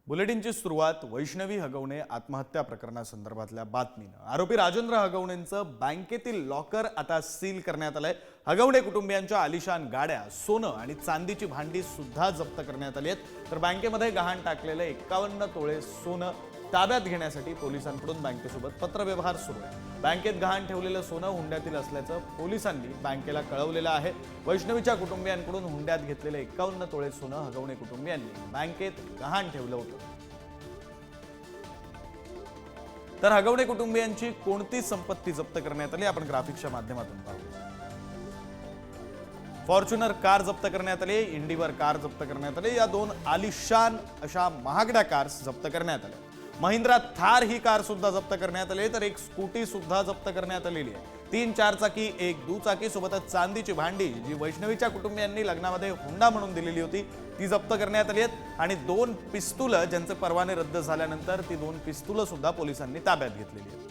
बुलेटिनची सुरुवात वैष्णवी हगवणे आत्महत्या प्रकरणासंदर्भातल्या बातमीनं। आरोपी राजेंद्र हगवणेंचं बँकेतील लॉकर आता सील करण्यात आलंय। हगवणे कुटुंबियांच्या आलिशान गाड्या, सोनं आणि चांदीची भांडी सुद्धा जप्त करण्यात आली आहेत। तर बँकेमध्ये गहाण टाकलेले 51 तोळे सोनं ताब्यात घेण्यासाठी पोलिसांकडून बँकेसोबत पत्रव्यवहार सुरू आहे। बँकेत गहाण ठेवलेलं सोनं हुंड्यातील असल्याचं पोलिसांनी बँकेला कळवलेलं आहे। वैष्णवीच्या कुटुंबियांकडून हुंड्यात घेतलेले 51 तोळे सोनं हगवणे कुटुंबियांनी बँकेत गहाण ठेवलं होतं। तर हगवणे कुटुंबियांची कोणती संपत्ती जप्त करण्यात आली आपण ग्राफिक्सच्या माध्यमातून पाहू। फॉर्च्युनर कार जप्त करण्यात आली, इंडिवर कार जप्त करण्यात आली। या दोन आलिशान अशा महागड्या कार्स जप्त करण्यात आल्या। महिंद्रा थार ही कार सुद्धा जप्त करण्यात आली, तर एक स्कूटी सुद्धा जप्त करण्यात आलेली आहे। 3 चारचाकी, एक दुचाकी सोबतच चांदीची भांडी जी वैष्णवीच्या कुटुंबियांनी लग्नामध्ये हुंडा म्हणून दिलेली होती ती जप्त करण्यात आली आहेत आणि 2 पिस्तूल ज्यांचे परवाने रद्द झाल्यानंतर ती 2 पिस्तूल सुद्धा पोलिसांनी ताब्यात घेतलेली आहेत।